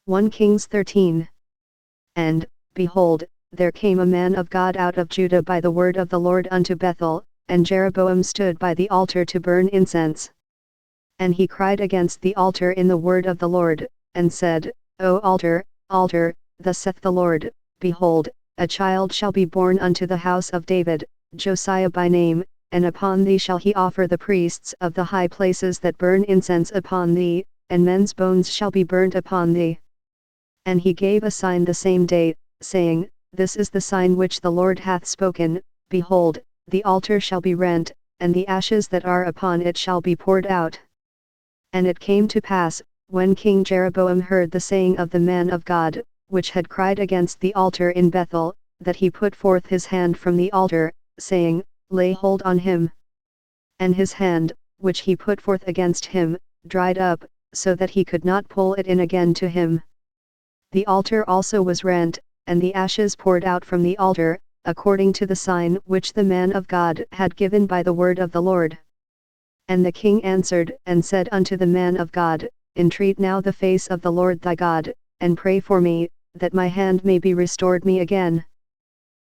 1 Kings 13. And, behold, there came a man of God out of Judah by the word of the Lord unto Bethel, and Jeroboam stood by the altar to burn incense. And he cried against the altar in the word of the Lord, and said, O altar, altar, thus saith the Lord, behold, a child shall be born unto the house of David, Josiah by name, and upon thee shall he offer the priests of the high places that burn incense upon thee, and men's bones shall be burnt upon thee. And he gave a sign the same day, saying, This is the sign which the Lord hath spoken, behold, the altar shall be rent, and the ashes that are upon it shall be poured out. And it came to pass, when King Jeroboam heard the saying of the man of God, which had cried against the altar in Bethel, that he put forth his hand from the altar, saying, Lay hold on him. And his hand, which he put forth against him, dried up, so that he could not pull it in again to him. The altar also was rent, and the ashes poured out from the altar, according to the sign which the man of God had given by the word of the Lord. And the king answered and said unto the man of God, Entreat now the face of the Lord thy God, and pray for me, that my hand may be restored me again.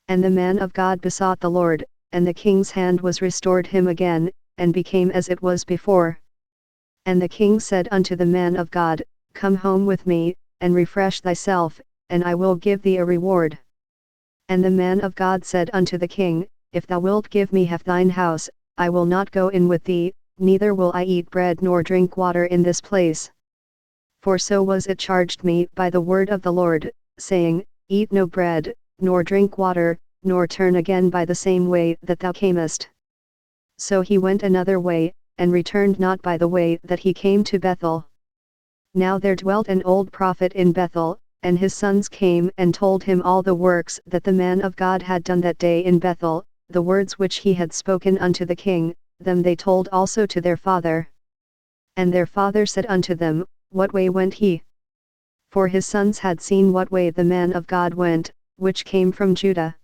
And the man of God besought the Lord, and the king's hand was restored him again, and became as it was before. And the king said unto the man of God, Come home with me, and refresh thyself, and I will give thee a reward. And the man of God said unto the king, If thou wilt give me half thine house, I will not go in with thee, neither will I eat bread nor drink water in this place. For so was it charged me by the word of the Lord, saying, Eat no bread, nor drink water, nor turn again by the same way that thou camest. So he went another way, and returned not by the way that he came to Bethel. Now there dwelt an old prophet in Bethel, and his sons came and told him all the works that the man of God had done that day in Bethel, the words which he had spoken unto the king, them they told also to their father. And their father said unto them, What way went he? For his sons had seen what way the man of God went, which came from Judah.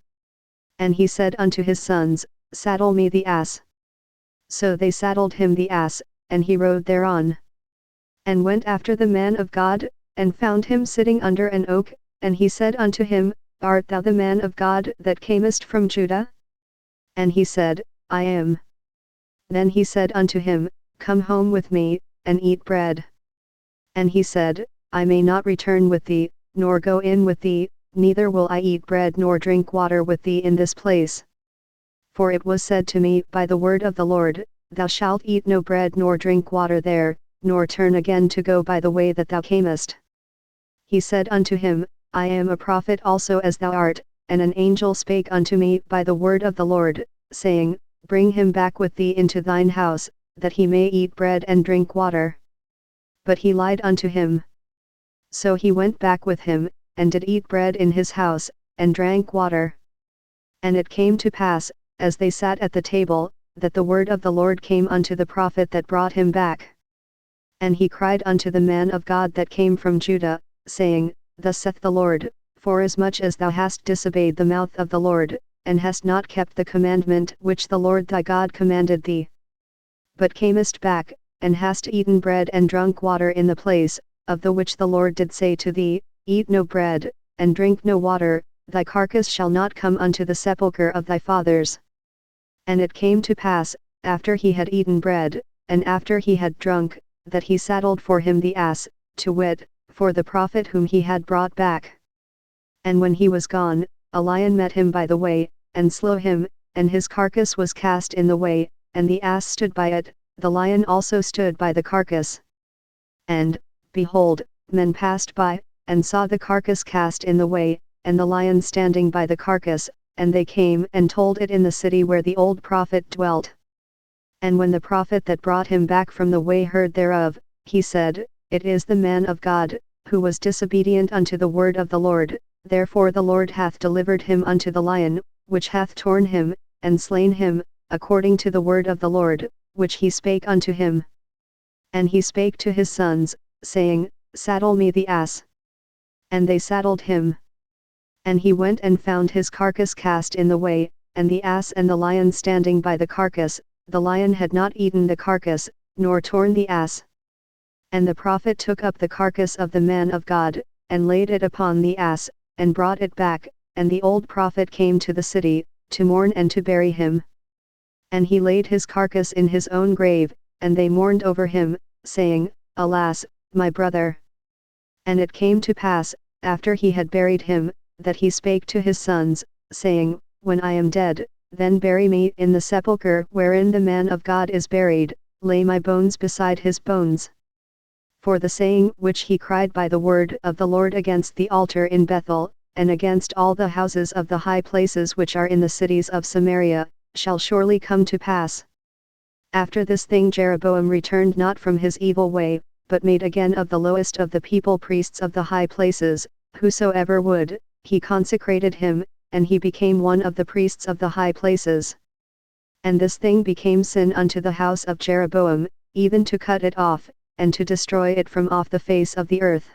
And he said unto his sons, Saddle me the ass. So they saddled him the ass, and he rode thereon. And went after the man of God, and found him sitting under an oak, and he said unto him, Art thou the man of God that camest from Judah? And he said, I am. Then he said unto him, Come home with me, and eat bread. And he said, I may not return with thee, nor go in with thee, neither will I eat bread nor drink water with thee in this place. For it was said to me by the word of the Lord, Thou shalt eat no bread nor drink water there, nor turn again to go by the way that thou camest. He said unto him, I am a prophet also as thou art, and an angel spake unto me by the word of the Lord, saying, Bring him back with thee into thine house, that he may eat bread and drink water. But he lied unto him. So he went back with him, and did eat bread in his house, and drank water. And it came to pass, as they sat at the table, that the word of the Lord came unto the prophet that brought him back. And he cried unto the man of God that came from Judah, saying, Thus saith the Lord, Forasmuch as thou hast disobeyed the mouth of the Lord, and hast not kept the commandment which the Lord thy God commanded thee, but camest back, and hast eaten bread and drunk water in the place, of the which the Lord did say to thee, Eat no bread, and drink no water, thy carcass shall not come unto the sepulchre of thy fathers. And it came to pass, after he had eaten bread, and after he had drunk, that he saddled for him the ass, to wit, for the prophet whom he had brought back. And when he was gone, a lion met him by the way, and slew him, and his carcass was cast in the way, and the ass stood by it, the lion also stood by the carcass. And, behold, men passed by, and saw the carcass cast in the way, and the lion standing by the carcass, and they came and told it in the city where the old prophet dwelt. And when the prophet that brought him back from the way heard thereof, he said, It is the man of God, who was disobedient unto the word of the Lord, therefore the Lord hath delivered him unto the lion, which hath torn him, and slain him, according to the word of the Lord, which he spake unto him. And he spake to his sons, saying, Saddle me the ass. And they saddled him. And he went and found his carcass cast in the way, and the ass and the lion standing by the carcass. The lion had not eaten the carcass, nor torn the ass. And the prophet took up the carcass of the man of God, and laid it upon the ass, and brought it back, and the old prophet came to the city, to mourn and to bury him. And he laid his carcass in his own grave, and they mourned over him, saying, Alas, my brother! And it came to pass, after he had buried him, that he spake to his sons, saying, When I am dead, then bury me in the sepulchre wherein the man of God is buried, lay my bones beside his bones. For the saying which he cried by the word of the Lord against the altar in Bethel, and against all the houses of the high places which are in the cities of Samaria, shall surely come to pass. After this thing Jeroboam returned not from his evil way, but made again of the lowest of the people priests of the high places, whosoever would, he consecrated him, and he became one of the priests of the high places. And this thing became sin unto the house of Jeroboam, even to cut it off, and to destroy it from off the face of the earth.